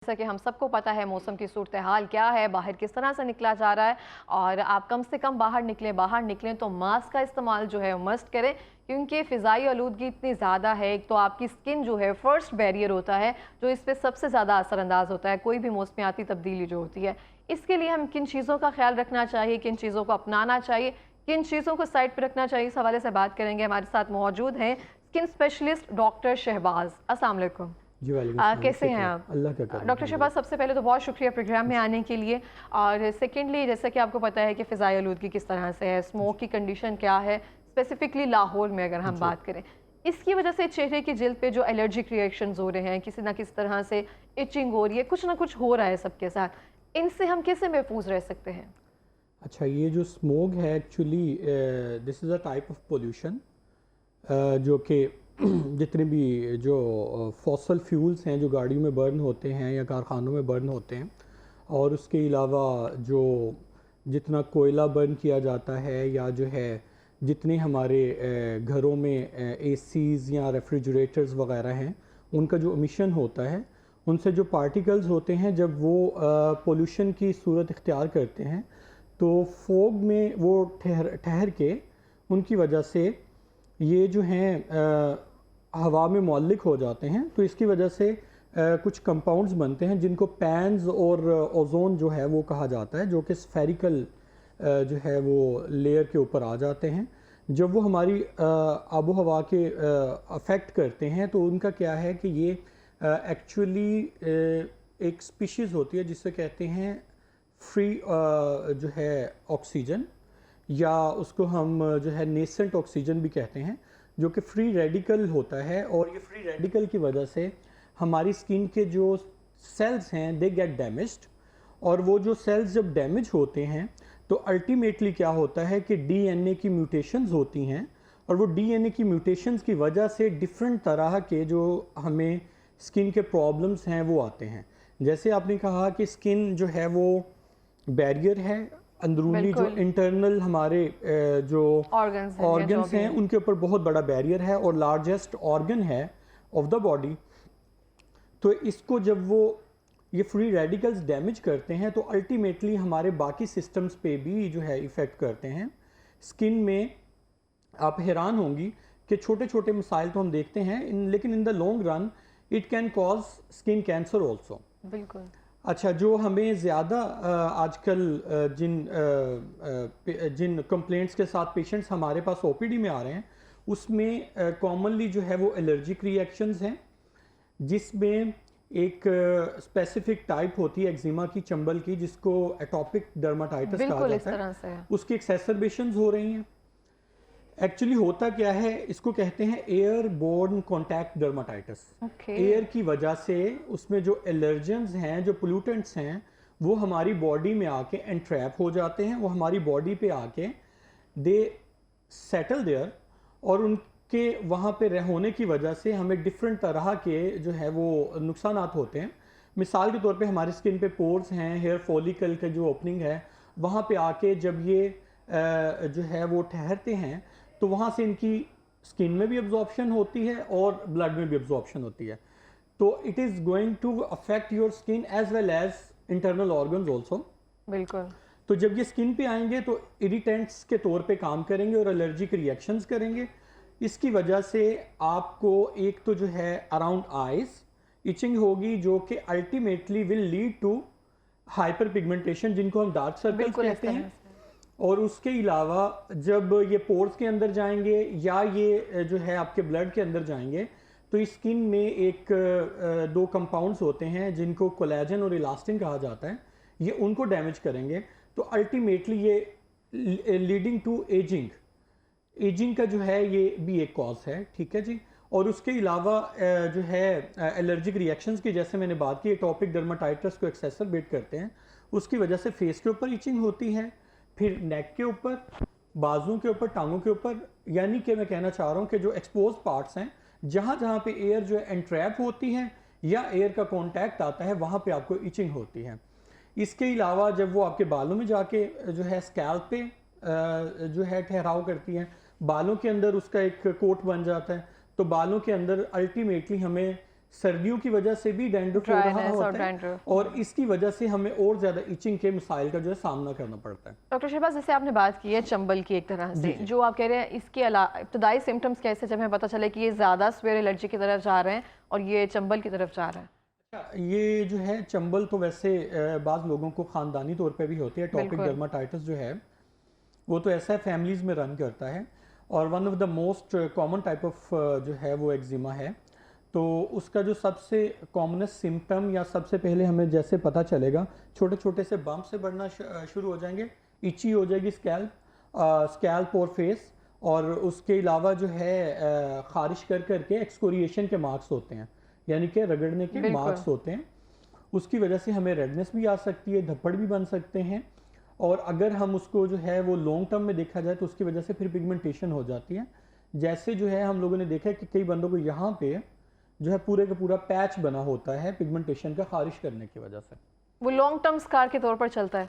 जैसा कि हम सबको पता है मौसम की सूरत हाल क्या है, बाहर किस तरह से निकला जा रहा है और आप कम से कम बाहर निकलें तो मास्क का इस्तेमाल जो है मस्ट करें, क्योंकि फ़िज़ाई आलूदगी इतनी ज़्यादा है। एक तो आपकी स्किन जो है फर्स्ट बैरियर होता है जो इस पर सबसे ज़्यादा असरअंदाज होता है कोई भी मौसमियाती तब्दीली जो होती है। इसके लिए हम किन चीज़ों का ख्याल रखना चाहिए, किन चीज़ों को अपनाना चाहिए, किन चीज़ों को साइड पर रखना चाहिए, इस हवाले से बात करेंगे। हमारे साथ मौजूद हैं स्किन स्पेशलिस्ट डॉक्टर शहबाज। अस्सलाम वालेकुम। जी वालेकुम कैसे हैं आप? अल्लाह का करम। डॉक्टर शहबाज, सबसे पहले तो बहुत शुक्रिया प्रोग्राम में आने के लिए, और सेकेंडली जैसा कि आपको पता है कि फ़िज़ाई आलूदगी किस तरह से है, स्मोक की कंडीशन क्या है, स्पेसिफिकली लाहौर में अगर हम बात करें, इसकी वजह से चेहरे की जिल्द पे जो एलर्जिक रिएक्शंस हो रहे हैं, किसी ना किसी तरह से इचिंग हो रही है, कुछ ना कुछ हो रहा है सबके साथ, इनसे हम कैसे महफूज रह सकते हैं? अच्छा, ये जो स्मोक है actually this is a type of pollution जो कि जितने भी जो फॉसल फ्यूल्स हैं जो गाड़ियों में बर्न होते हैं या कारखानों में बर्न होते हैं, और उसके अलावा जो जितना कोयला बर्न किया जाता है या जो है जितने हमारे घरों में एसीज़ या रेफ्रिजरेटर्स वगैरह हैं उनका जो एमिशन होता है, उनसे जो पार्टिकल्स होते हैं जब वो पोल्यूशन की सूरत इख्तियार करते हैं तो फोग में वो ठहर के उनकी वजह से ये जो हैं हवा में मौलिक हो जाते हैं। तो इसकी वजह से कुछ कंपाउंड्स बनते हैं जिनको पैन्स और ओजोन जो है वो कहा जाता है, जो कि स्फेरिकल जो है वो लेयर के ऊपर आ जाते हैं। जब वो हमारी आबो हवा के अफेक्ट करते हैं तो उनका क्या है कि ये एक्चुअली एक स्पीशीज़ होती है जिसे कहते हैं फ्री जो है ऑक्सीजन, या उसको हम जो है नेसेंट ऑक्सीजन भी कहते हैं, जो कि फ्री रेडिकल होता है। और ये फ्री रेडिकल की वजह से हमारी स्किन के जो सेल्स हैं दे गेट डैमेज्ड, और वो जो सेल्स जब डैमेज होते हैं तो अल्टीमेटली क्या होता है कि डीएनए की म्यूटेशंस होती हैं, और वो डीएनए की म्यूटेशंस की वजह से डिफरेंट तरह के जो हमें स्किन के प्रॉब्लम्स हैं वो आते हैं। जैसे आपने कहा कि स्किन जो है वो बैरियर है, अंदरूनी जो इंटरनल हमारे जो ऑर्गन्स हैं उनके ऊपर बहुत बड़ा बैरियर है और लार्जेस्ट ऑर्गन है ऑफ द बॉडी। तो इसको जब वो ये फ्री रेडिकल्स डैमेज करते हैं तो अल्टीमेटली हमारे बाकी सिस्टम्स पे भी जो है इफ़ेक्ट करते हैं स्किन में। आप हैरान होंगी कि छोटे छोटे मसाइल तो हम देखते हैं लेकिन in the long run it can cause skin cancer also. बिल्कुल। अच्छा, जो हमें ज़्यादा आजकल जिन कंप्लेंट्स के साथ पेशेंट्स हमारे पास ओपीडी में आ रहे हैं उसमें कॉमनली जो है वो एलर्जिक रिएक्शंस हैं, जिसमें एक स्पेसिफिक टाइप होती है एक्जिमा की, चंबल की, जिसको एटॉपिक डर्माटाइटिस कहा जाता है। उसकी एक्सेसरबेशंस हो रही हैं। एक्चुअली होता क्या है, इसको कहते हैं airborne contact dermatitis. Air की वजह से उसमें जो एलर्जेंस हैं, जो पोल्यूटेंट्स हैं, वो हमारी बॉडी में आके एंट्रैप हो जाते हैं, वो हमारी बॉडी पे आके दे सेटल देयर, और उनके वहाँ पे होने की वजह से हमें डिफरेंट तरह के जो है वो नुकसानात होते हैं। मिसाल के तौर पे हमारी स्किन पे पोर्स हैं, हेयर फॉलिकल का जो ओपनिंग है वहाँ पे आके जब ये जो है वो ठहरते हैं तो वहाँ से इनकी स्किन में भी एब्जॉर्प्शन होती है और ब्लड में भी एब्जॉर्प्शन होती है। तो it is going to affect your skin as well as internal organs also. बिल्कुल। तो जब ये स्किन पे आएंगे तो इरिटेंट्स के तौर पे काम करेंगे और एलर्जिक रिएक्शंस करेंगे। इसकी वजह से आपको एक तो जो है अराउंड आइज इचिंग होगी, जो कि ultimately will lead to hyperpigmentation, जिनको हम डार्क सर्कल्स कहते हैं। और उसके अलावा जब ये पोर्स के अंदर जाएंगे या ये जो है आपके ब्लड के अंदर जाएंगे तो इस स्किन में एक दो कंपाउंड्स होते हैं जिनको कोलेजन और इलास्टिन कहा जाता है, ये उनको डैमेज करेंगे। तो अल्टीमेटली ये लीडिंग टू एजिंग का जो है ये भी एक कॉज है, ठीक है जी। और उसके अलावा जो है एलर्जिक रिएक्शंस की, जैसे मैंने बात की, एटॉपिक डर्माटाइटिस को एक्सेसरबेट करते हैं, उसकी वजह से फेस के ऊपर इचिंग होती है, फिर नेक के ऊपर, बाजुओं के ऊपर, टांगों के ऊपर। यानी कि मैं कहना चाह रहा हूँ कि जो एक्सपोज पार्ट्स हैं, जहाँ जहाँ पे एयर जो है एंट्रैप होती है या एयर का कांटेक्ट आता है, वहाँ पे आपको इचिंग होती है। इसके अलावा जब वो आपके बालों में जाके जो है स्कैल्प पे जो है ठहराव करती हैं, बालों के अंदर उसका एक कोट बन जाता है, तो बालों के अंदर अल्टीमेटली हमें सर्दियों की वजह से भी डैंड्रफ हो रहा होता है और इसकी वजह से हमें और ज़्यादा इचिंग के मसाइल का जो है सामना करना पड़ता है। डॉक्टर शहबाज, जैसे आपने बात की है चंबल की, एक तरह से जो आप कह रहे हैं, इसके अलावा इब्तदाई सिम्टम्स कैसे, जब हमें पता चले कि ये ज़्यादा स्वेयर एलर्जी की तरफ जा रहे हैं और ये चंबल की तरफ जा रहा है? ये जो है चंबल तो वैसे बाज़ लोगों को ख़ानदानी तौर पे भी होती है। टॉपिक डर्माटाइटिस जो है वो तो ऐसा है फैमिलीज़ में रन करता है और one of the most common type of जो है वो एक्जिमा है। तो उसका जो सबसे कॉमनेस्ट सिम्टम या सबसे पहले हमें जैसे पता चलेगा, छोटे छोटे से बम्प से बढ़ना शुरू हो जाएंगे, इची हो जाएगी स्कैल्प और फेस, और उसके अलावा जो है खारिश कर करके एक्सकोरिएशन के मार्क्स होते हैं, यानी कि रगड़ने के मार्क्स होते हैं। उसकी वजह से हमें रेडनेस भी आ सकती है, धब्बड़ भी बन सकते हैं, और अगर हम उसको जो है वो लॉन्ग टर्म में देखा जाए तो उसकी वजह से फिर पिगमेंटेशन हो जाती है। जैसे जो है हम लोगों ने देखा है कि कई बंदों को यहाँ पे जो है पूरे का पूरा पैच बना होता है पिगमेंटेशन का खारिश करने की वजह से। वो लॉन्ग टर्म स्कार के तौर पर चलता है?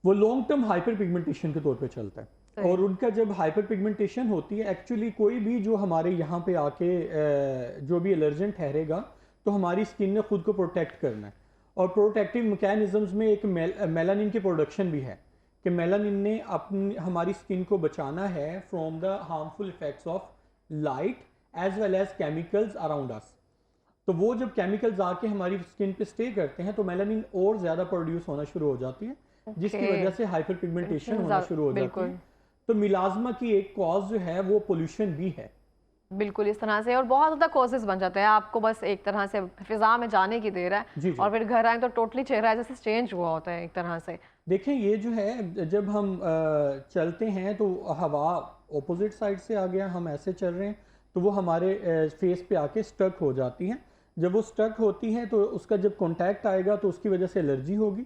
वो लॉन्ग टर्म हाइपर पिगमेंटेशन के तौर पर चलता है। और उनका जब हाइपर पिगमेंटेशन होती है, एक्चुअली कोई भी जो हमारे यहाँ पे आके जो भी एलर्जन ठहरेगा तो हमारी स्किन ने खुद को प्रोटेक्ट करना है, और प्रोटेक्टिव मैकेनिज्म्स में एक मेलानिन की प्रोडक्शन भी है कि मेलानिन ने अपनी हमारी स्किन को बचाना है from the harmful effects of light as well as chemicals around us. तो वो जब केमिकल्स आके हमारी स्किन पे स्टे करते हैं तो मेलानिन और ज़्यादा प्रोड्यूस होना शुरू हो जाती है, जिसकी वजह से हाइपर पिगमेंटेशन होना शुरू हो जाती है। तो मिलाजमा की एक कॉज जो है वो पोल्यूशन भी है। बिल्कुल इस तरह से, और बहुत ज़्यादा कॉजेज बन जाते हैं। आपको बस एक तरह से फिजा में जाने की देर है जी। और फिर घर आए तो टोटली चेहरा जैसे चेंज हुआ होता है एक तरह से। देखें ये जो है जब हम चलते हैं तो हवा ऑपोजिट साइड से आ गया, हम ऐसे चल रहे हैं तो वो हमारे फेस पे आके स्टक हो जाती हैं। जब वो स्टक होती हैं तो उसका जब कांटेक्ट आएगा तो उसकी वजह से एलर्जी होगी।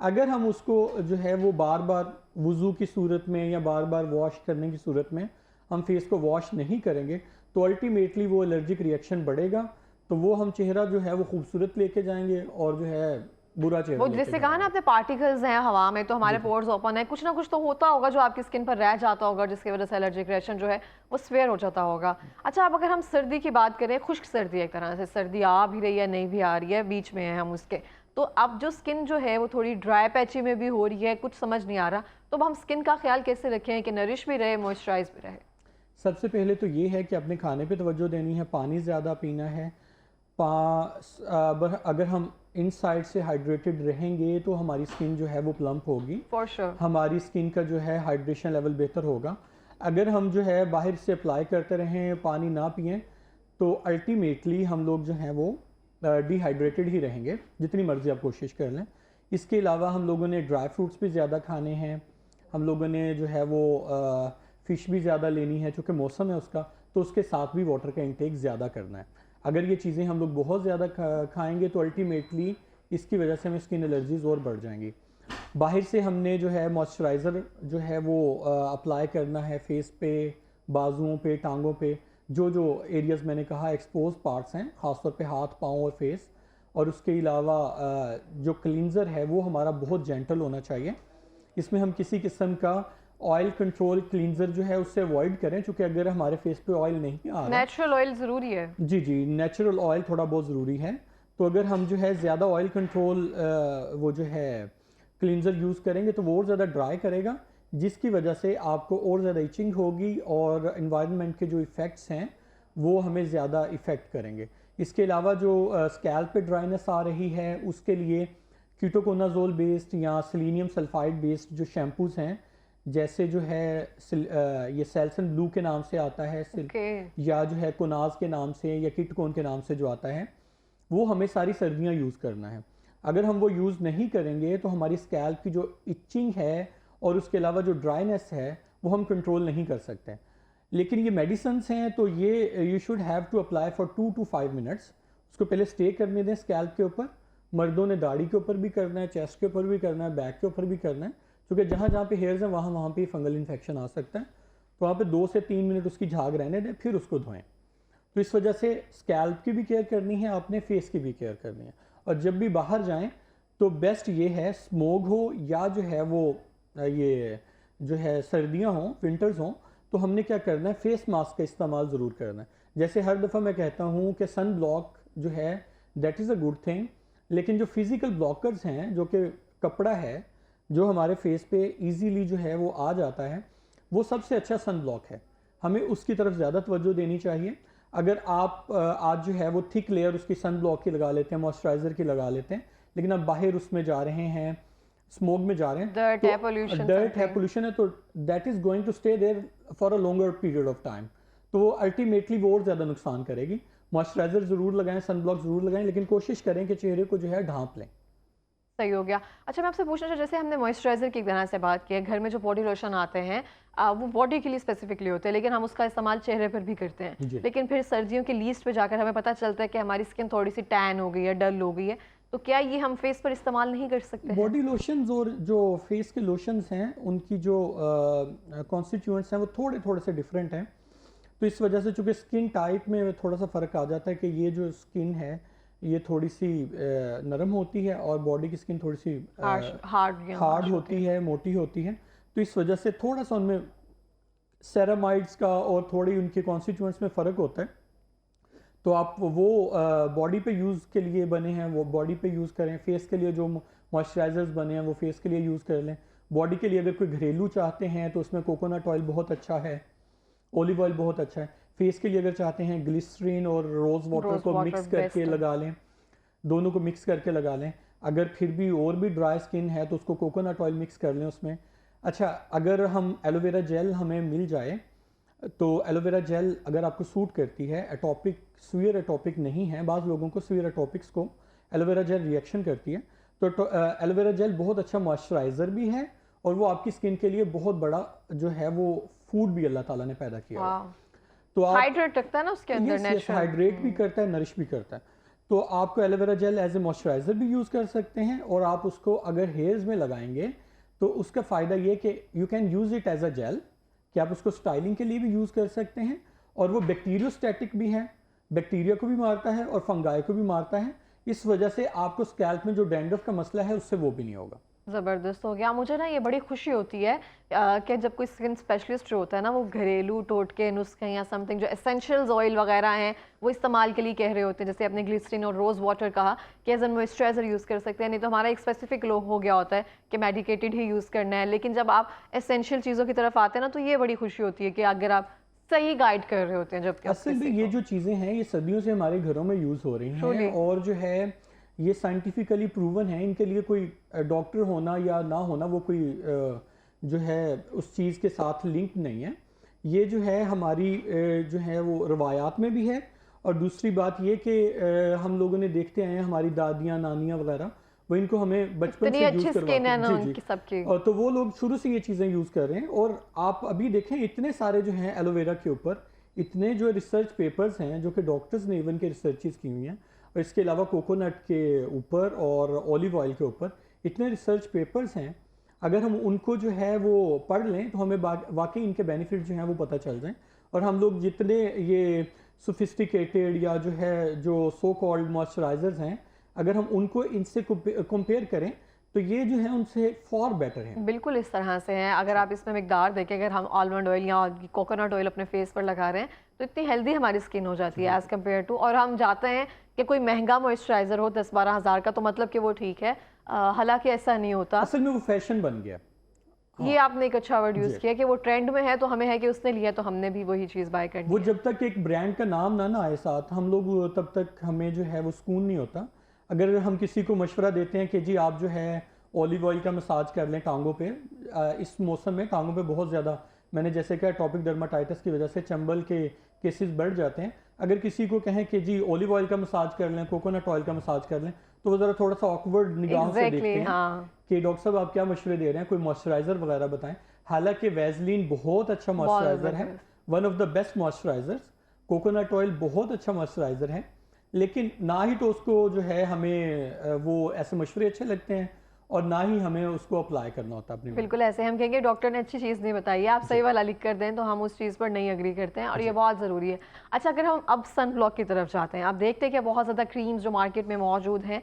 अगर हम उसको जो है वो बार बार वुज़ू की सूरत में या बार बार वॉश करने की सूरत में हम फेस को वॉश नहीं करेंगे तो अल्टीमेटली वो एलर्जिक रिएक्शन बढ़ेगा, तो वो हम चेहरा जो है वो खूबसूरत लेके जाएंगे और जो है बुरा चेहरा। वो जैसे कहा ना आपने, पार्टिकल्स हैं हवा में तो हमारे पोर्स ओपन है, कुछ ना कुछ तो होता होगा जो आपकी स्किन पर रह जाता होगा, जिसकी वजह से एलर्जिक रिएक्शन जो है वो स्वेयर हो जाता होगा। अच्छा, अब अगर हम सर्दी की बात करें, खुश्क सर्दी, एक तरह से सर्दी आ भी रही है नहीं भी आ रही है, बीच में है हम उसके, तो अब जो स्किन जो है वो थोड़ी ड्राई पैची में भी हो रही है, कुछ समझ नहीं आ रहा, तो अब हम स्किन का ख्याल कैसे रखें कि नरिश भी रहे, मॉइस्चराइज भी रहे? सबसे पहले तो ये है कि अपने खाने पे तवज्जो देनी है, पानी ज़्यादा पीना है। अगर हम इनसाइड से हाइड्रेटेड रहेंगे तो हमारी स्किन जो है वो प्लम्प होगी, फॉर श्योर हमारी स्किन का जो है हाइड्रेशन लेवल बेहतर होगा। अगर हम जो है बाहर से अप्लाई करते रहें, पानी ना पिएं, तो अल्टीमेटली हम लोग जो हैं वो डिहाइड्रेटेड ही रहेंगे, जितनी मर्ज़ी आप कोशिश कर लें। इसके अलावा हम लोगों ने ड्राई फ्रूट्स भी ज़्यादा खाने हैं, हम लोगों ने जो है वो फ़िश भी ज़्यादा लेनी है चूँकि मौसम है उसका, तो उसके साथ भी वाटर का इंटेक ज़्यादा करना है। अगर ये चीज़ें हम लोग बहुत ज़्यादा खाएंगे तो अल्टीमेटली इसकी वजह से हमें स्किन एलर्जीज और बढ़ जाएंगी। बाहर से हमने जो है मॉइस्चराइज़र जो है वो अप्लाई करना है फेस पे, बाजुओं पे, टांगों पे, जो जो एरियाज़ मैंने कहा एक्सपोज पार्ट्स हैं, ख़ासतौर पे हाथ, पाँव और फेस। और उसके अलावा जो क्लींजर है वो हमारा बहुत जेंटल होना चाहिए। इसमें हम किसी किस्म का ऑयल कंट्रोल क्लींजर जो है उससे अवॉइड करें, क्योंकि अगर हमारे फेस पे ऑयल नहीं आ रहा, नेचुरल ऑयल ज़रूरी है। जी, नेचुरल ऑयल थोड़ा बहुत ज़रूरी है। तो अगर हम जो है ज़्यादा ऑयल कंट्रोल वो जो है क्लींजर यूज़ करेंगे तो वो और ज़्यादा ड्राई करेगा, जिसकी वजह से आपको और ज़्यादा इचिंग होगी और इन्वायरमेंट के जो इफ़ेक्ट्स हैं वो हमें ज़्यादा इफ़ेक्ट करेंगे। इसके अलावा जो स्कैल्प पे ड्राइनेस आ रही है उसके लिए कीटोकोनाजोल बेस्ड या सेलेनियम सल्फाइड बेस्ड जो शैम्पूज़ हैं, जैसे जो है ये सेल्सन ब्लू के नाम से आता है, या जो है कोनाज के नाम से या किटकोन के नाम से जो आता है, वो हमें सारी सर्दियाँ यूज़ करना है। अगर हम वो यूज़ नहीं करेंगे तो हमारी स्कैल्प की जो इचिंग है और उसके अलावा जो ड्राइनेस है वो हम कंट्रोल नहीं कर सकते। लेकिन ये मेडिसिन्स हैं तो ये you should have to apply for 2 to 5 minutes. उसको पहले स्टे करने दें स्कैल्प के ऊपर। मर्दों ने दाढ़ी के ऊपर भी करना है, चेस्ट के ऊपर भी करना है, बैक के ऊपर भी करना है, क्योंकि जहाँ जहाँ पे हेयर्स हैं वहाँ पे फंगल इन्फेक्शन आ सकता है। तो वहाँ पे 2 से 3 मिनट उसकी झाग रहने दें, फिर उसको धोएं। तो इस वजह से स्कैल्प की भी केयर करनी है, अपने फेस की भी केयर करनी है। और जब भी बाहर जाएं तो बेस्ट ये है, स्मोग हो या जो है वो ये जो है सर्दियाँ हों, विंटर्स हों, तो हमने क्या करना है, फेस मास्क का इस्तेमाल ज़रूर करना है। जैसे हर दफ़ा मैं कहता हूँ कि सन ब्लॉक जो है that is a good thing. लेकिन जो फिज़िकल ब्लॉकर्स हैं, जो कि कपड़ा है जो हमारे फेस पे इजीली जो है वो आ जाता है, वो सबसे अच्छा सन ब्लॉक है। हमें उसकी तरफ ज़्यादा तवज्जो देनी चाहिए। अगर आप आज जो है वो थिक लेयर उसकी सन ब्लॉक की लगा लेते हैं, मॉइस्चराइज़र की लगा लेते हैं, लेकिन अब बाहर उसमें जा रहे हैं, स्मोक में जा रहे हैं, डर्ट है, पोल्यूशन, डर्ट है, पोल्यूशन है, तो that is going to stay there for a longer period of time. तो वो अल्टीमेटली वो और ज़्यादा नुकसान करेगी। मॉइस्चराइज़र ज़रूर लगाएं, सन ब्लॉक ज़रूर लगाएं, लेकिन कोशिश करें कि चेहरे को जो है ढांप लें। सही हो गया। अच्छा, मैं आपसे पूछना चाहिए, जैसे हमने मॉइस्चराइज़र की तरह से बात की है, घर में जो बॉडी लोशन आते हैं वो बॉडी के लिए स्पेसिफिकली होते हैं, लेकिन हम उसका इस्तेमाल चेहरे पर भी करते हैं। लेकिन फिर सर्दियों के लीस्ट पे जाकर हमें पता चलता है कि हमारी स्किन थोड़ी सी टैन हो गई है, डल हो गई है, तो क्या ये हम फेस पर इस्तेमाल नहीं कर सकते? बॉडी लोशंस और जो फेस के लोशंस हैं, उनकी जो कॉन्स्टिट्यूएंट्स हैं वो थोड़े थोड़े से डिफरेंट हैं। तो इस वजह से चूँकि स्किन टाइप में थोड़ा सा फ़र्क आ जाता है कि ये जो स्किन है ये थोड़ी सी नरम होती है और बॉडी की स्किन थोड़ी सी हार्ड होती है, मोटी होती है। तो इस वजह से थोड़ा सा उनमें सेरामाइड्स का और थोड़ी उनके कॉन्स्टिट्यूएंट्स में फ़र्क होता है। तो आप वो बॉडी पे यूज़ के लिए बने हैं वो बॉडी पे यूज़ करें। फेस के लिए जो मॉइस्चराइजर्स बने हैं वो फेस के लिए यूज़ कर लें। बॉडी के लिए अगर कोई घरेलू चाहते हैं तो उसमें कोकोनट ऑयल बहुत अच्छा है, ओलिव ऑयल बहुत अच्छा है। फेस के लिए अगर चाहते हैं ग्लिसरीन और रोज़ वाटर को मिक्स करके लगा लें, दोनों को मिक्स करके लगा लें। अगर फिर भी और भी ड्राई स्किन है तो उसको कोकोनट ऑयल मिक्स कर लें उसमें। अच्छा, अगर हम एलोवेरा जेल हमें मिल जाए तो एलोवेरा जेल अगर आपको सूट करती है, एटॉपिक सीवियर एटॉपिक नहीं है, बाज़ लोगों को सीवियर एटॉपिक्स को एलोवेरा जेल रिएक्शन करती है, तो एलोवेरा जेल बहुत अच्छा मॉइस्चराइज़र भी है और वो आपकी स्किन के लिए बहुत बड़ा जो है वो फूड भी अल्लाह ताला ने पैदा किया है। तो आप हाइड्रेट रखता है ना उसके अंदर, नेचुरल हाइड्रेट भी करता है, नरिश भी करता है। तो आपको aloe vera gel as a moisturiser भी यूज़ कर सकते हैं और आप उसको अगर हेयर्स में लगाएंगे तो उसका फ़ायदा ये कि you can use it as a gel, कि आप उसको स्टाइलिंग के लिए भी यूज़ कर सकते हैं और वो बैक्टीरियोस्टैटिक भी है, बैक्टीरिया को भी मारता है और फंगाई को भी मारता है। इस वजह से आपको स्कैल्प में जो डैंड्रफ का मसला है उससे वो भी नहीं होगा। ज़बरदस्त हो गया। मुझे ना ये बड़ी खुशी होती है कि जब कोई स्किन स्पेशलिस्ट जो होता है ना वो घरेलू टोटके नुस्खे या समथिंग जो एसेंशियल्स ऑयल वगैरह हैं वो इस्तेमाल के लिए कह रहे होते हैं। जैसे आपने ग्लिसरीन और रोज़ वाटर कहा कि एज एन मॉइस्चराइज़र यूज़ कर सकते हैं, नहीं तो हमारा एक स्पेसिफिक लो हो गया होता है कि मेडिकेटेड ही यूज़ करना है। लेकिन जब आप एसेंशियल चीज़ों की तरफ आते हैं ना तो ये बड़ी खुशी होती है कि अगर आप सही गाइड कर रहे होते हैं। जबकि असल में ये जो चीज़ें हैं ये सदियों से हमारे घरों में यूज़ हो रही हैं और जो है ये साइंटिफिकली प्रूवन है। इनके लिए कोई डॉक्टर होना या ना होना वो कोई जो है उस चीज़ के साथ लिंक नहीं है। ये जो है हमारी जो है वो रवायात में भी है और दूसरी बात ये कि हम लोगों ने देखते आए हैं, हमारी दादियाँ नानियाँ वगैरह वो इनको हमें बचपन से यूज़ करवाते हैं और तो वो लोग शुरू से ये चीज़ें यूज़ कर रहे हैं। और आप अभी देखें इतने सारे जो हैं एलोवेरा के ऊपर इतने जो रिसर्च पेपर्स हैं जो कि डॉक्टर्स ने इवन के रिसर्चेस की हुई हैं और इसके अलावा कोकोनट के ऊपर और ऑलिव ऑयल के ऊपर इतने रिसर्च पेपर्स हैं। अगर हम उनको जो है वो पढ़ लें तो हमें वाकई इनके बेनिफिट जो हैं वो पता चल जाएं और हम लोग जितने ये सोफिस्टिकेटेड या जो है जो सो कॉल्ड मॉइस्चराइजर्स हैं अगर हम उनको इनसे कंपेयर करें तो ये जो है उनसे फॉर बेटर है। बिल्कुल इस तरह से हैं। अगर आप इसमें मिकदार देखें, अगर हम आलमंड ऑयल या कोकोनट ऑयल अपने फेस पर लगा रहे हैं तो इतनी हेल्दी हमारी स्किन हो जाती है एज़ कम्पेयर टू, और हम चाहते हैं कि कोई महंगा मॉइस्चराइज़र हो 10-12 हज़ार का तो मतलब कि वो ठीक है, हालांकि ऐसा नहीं होता। असल में वो फैशन बन गया। ये आपने एक अच्छा वर्ड यूज़ किया कि वो ट्रेंड में है तो हमें है कि उसने लिया तो हमने भी वही चीज़ बाय करनी। वो जब तक एक ब्रांड का नाम ना आए साथ हम लोग तब तक हमें जो है वो सुकून नहीं होता। अगर हम किसी को मशवरा देते हैं कि जी आप जो है ऑलिव ऑयल का मसाज कर लें टांगों पे, इस मौसम में टांगों पे बहुत ज़्यादा मैंने जैसे कहा टॉपिक डर्माटाइटिस की वजह से चंबल के केसेस बढ़ जाते हैं। अगर किसी को कहें कि जी ऑलिव ऑयल का मसाज कर लें, कोकोनट ऑयल का मसाज कर लें, तो वो ज़रा थोड़ा सा ऑकवर्ड निगाहों से देखते हैं कि डॉक्टर साहब आप क्या मशवरे दे रहे हैं, कोई मॉइस्चराइज़र वगैरह बताएं। हालांकि वैसलीन बहुत अच्छा मॉइस्चराइज़र है, one of the best moisturisers. Coconut oil बहुत अच्छा मॉइस्चराइज़र है, लेकिन ना ही तो उसको जो है हमें वो ऐसे मशवरे अच्छे लगते हैं और ना ही हमें उसको अप्लाई करना होता अपने। बिल्कुल ऐसे हम कहेंगे डॉक्टर ने अच्छी चीज़ नहीं बताई है, आप सही वाला लिख कर दें तो हम उस चीज़ पर नहीं एग्री करते हैं और ये बहुत ज़रूरी है। अच्छा, अगर हम अब सन ब्लॉक की तरफ जाते हैं, आप देखते हैं कि बहुत ज़्यादा क्रीम्स जो मार्केट में मौजूद हैं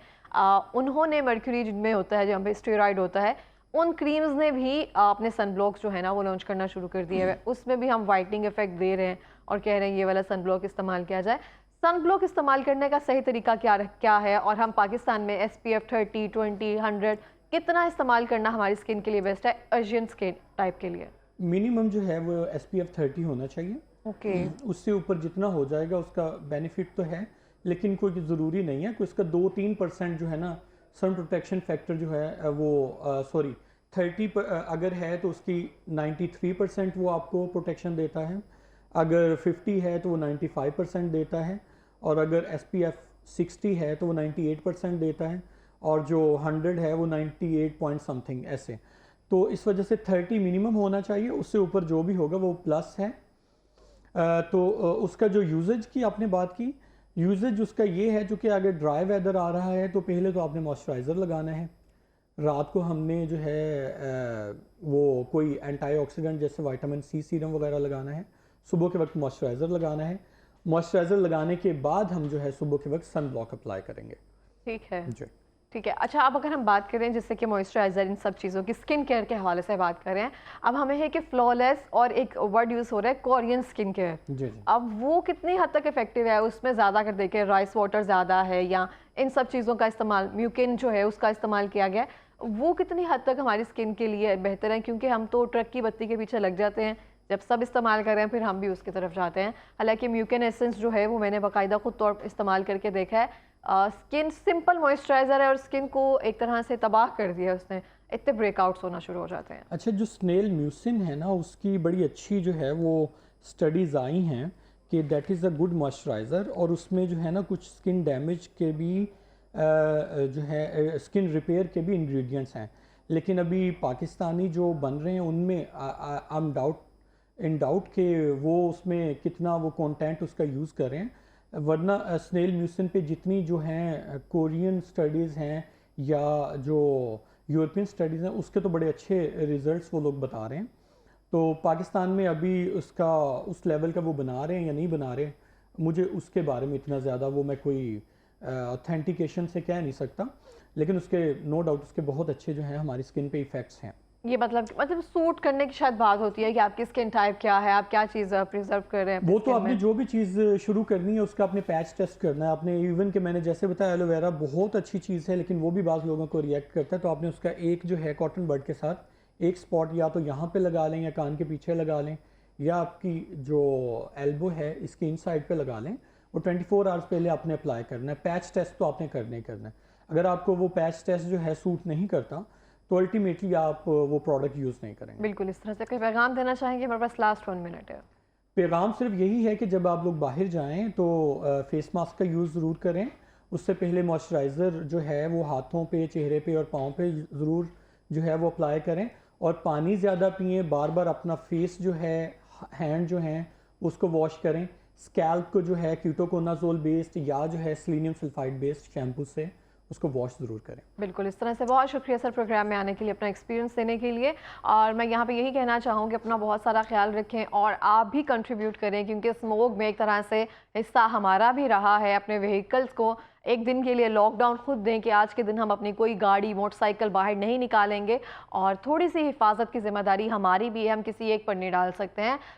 उन्होंने मर्क्यूरी जिनमें होता है, जहाँ पे स्टेरॉइड होता है, उन क्रीम्स ने भी अपने सन ब्लॉक जो है ना वो लॉन्च करना शुरू कर दिया है। उसमें भी हम वाइटनिंग इफेक्ट दे रहे हैं और कह रहे हैं ये वाला सन ब्लॉक इस्तेमाल किया जाए। सन ब्लॉक इस्तेमाल करने का सही तरीका क्या है, और हम पाकिस्तान में SPF 30, 20, 100 कितना इस्तेमाल करना हमारी स्किन के लिए बेस्ट है, एशियन स्किन टाइप के लिए? मिनिमम जो है वो SPF 30 होना चाहिए। ओके। उससे ऊपर जितना हो जाएगा उसका बेनिफिट तो है, लेकिन कोई ज़रूरी नहीं है। कोई इसका 2-3% जो है ना सन प्रोटेक्शन फैक्टर जो है वो 30 अगर है तो उसकी 93% वो आपको प्रोटेक्शन देता है। अगर 50 है तो वो 95% देता है, और अगर SPF 60 है तो वो 98% देता है, और जो 100 है वो 98 पॉइंट समथिंग ऐसे। तो इस वजह से 30 मिनिमम होना चाहिए, उससे ऊपर जो भी होगा वो प्लस है। तो उसका जो यूजेज की आपने बात की, यूजेज उसका ये है, जो कि अगर ड्राई वेदर आ रहा है तो पहले तो आपने मॉइस्चराइज़र लगाना है। रात को हमने जो है वो कोई एंटीऑक्सीडेंट जैसे विटामिन C सीरम वगैरह लगाना है। सुबह के वक्त मॉइस्चराइज़र लगाना है। मॉइस्चराइज़र लगाने के बाद हम जो है सुबह के वक्त सन ब्लॉक अप्लाई करेंगे। ठीक है जी। ठीक है। अच्छा, अब अगर हम बात करें जैसे कि मॉइस्चराइज़र, इन सब चीज़ों की स्किन केयर के हवाले से बात करें, अब हमें है कि फ्लॉलेस और एक वर्ड यूज़ हो रहा है कोरियन स्किन केयर। जी जी। अब वो कितनी हद तक इफेक्टिव है? उसमें ज़्यादा अगर देखें राइस वाटर ज़्यादा है, या इन सब चीज़ों का इस्तेमाल, म्यूकिन जो है उसका इस्तेमाल किया गया है, वो कितनी हद तक हमारी स्किन के लिए बेहतर है? क्योंकि हम तो ट्रक की बत्ती के पीछे लग जाते हैं, जब सब इस्तेमाल कर रहे हैं फिर हम भी उसकी तरफ जाते हैं। हालांकि म्यूकिन एसेंस जो है वो मैंने बाकायदा खुद तौर पर इस्तेमाल करके देखा है। स्किन सिंपल मॉइस्चराइज़र है और स्किन को एक तरह से तबाह कर दिया उसने, इतने ब्रेकआउट्स होना शुरू हो जाते हैं। अच्छा, जो स्नेल म्यूसिन है ना, उसकी बड़ी अच्छी जो है वो स्टडीज़ आई हैं कि that is a good moisturiser, और उसमें जो है ना कुछ स्किन डैमेज के भी जो है स्किन रिपेयर के भी इंग्रेडिएंट्स हैं। लेकिन अभी पाकिस्तानी जो बन रहे हैं उनमें आई एम डाउट कि वो उसमें कितना वो कंटेंट उसका यूज़ कर रहे हैं। वरना स्नेल म्यूसिन पे जितनी जो हैं कोरियन स्टडीज़ हैं या जो यूरोपियन स्टडीज़ हैं, उसके तो बड़े अच्छे रिजल्ट्स वो लोग बता रहे हैं। तो पाकिस्तान में अभी उसका उस लेवल का वो बना रहे हैं या नहीं बना रहे, मुझे उसके बारे में इतना ज़्यादा वो मैं कोई ऑथेंटिकेशन से कह नहीं सकता, लेकिन उसके नो डाउट उसके बहुत अच्छे जो हैं हमारी स्किन पे इफ़ेक्ट्स हैं। ये मतलब सूट करने की शायद बात होती है कि आपकी स्किन टाइप क्या है, आप क्या चीज़ प्रिजर्व कर रहे हैं अपनी वो तो स्किन आपने में। जो भी चीज़ शुरू करनी है उसका आपने पैच टेस्ट करना है। आपने इवन कि मैंने जैसे बताया एलोवेरा बहुत अच्छी चीज़ है, लेकिन वो भी बाज़ लोगों को रिएक्ट करता है। तो आपने उसका एक जो है कॉटन बड के साथ एक स्पॉट या तो यहाँ पे लगा लें या कान के पीछे लगा लें, या आपकी जो एल्बो है इसकी इन साइड पर लगा लें। वो 24 आवर्स पहले आपने अप्लाई करना है। पैच टेस्ट तो आपने करना ही करना है। अगर आपको वो पैच टेस्ट जो है सूट नहीं करता तो अल्टीमेटली आप वो प्रोडक्ट यूज़ नहीं करेंगे। बिल्कुल। इस तरह से कोई पैगाम देना चाहेंगे? मेरे पास लास्ट 1 मिनट है। पैगाम सिर्फ यही है कि जब आप लोग बाहर जाएं तो फेस मास्क का यूज़ ज़रूर करें। उससे पहले मॉइस्चराइज़र जो है वो हाथों पे, चेहरे पे और पाँव पे ज़रूर जो है वो अप्लाई करें, और पानी ज़्यादा पिएं। बार बार अपना फेस जो है, हैंड जो हैं उसको वॉश करें। स्कैल्प को जो है कीटोकोनाजोल बेस्ड या जो है सेलेनियम सल्फाइड बेस्ड शैम्पू से उसको वॉश ज़रूर करें। बिल्कुल। इस तरह से बहुत शुक्रिया सर प्रोग्राम में आने के लिए, अपना एक्सपीरियंस देने के लिए। और मैं यहाँ पे यही कहना चाहूँगी अपना बहुत सारा ख्याल रखें और आप भी कंट्रीब्यूट करें, क्योंकि स्मोक में एक तरह से हिस्सा हमारा भी रहा है। अपने व्हीकल्स को एक दिन के लिए लॉकडाउन खुद दें कि आज के दिन हम अपनी कोई गाड़ी, मोटरसाइकिल बाहर नहीं निकालेंगे, और थोड़ी सी हिफाजत की जिम्मेदारी हमारी भी है, हम किसी एक पर नहीं डाल सकते हैं।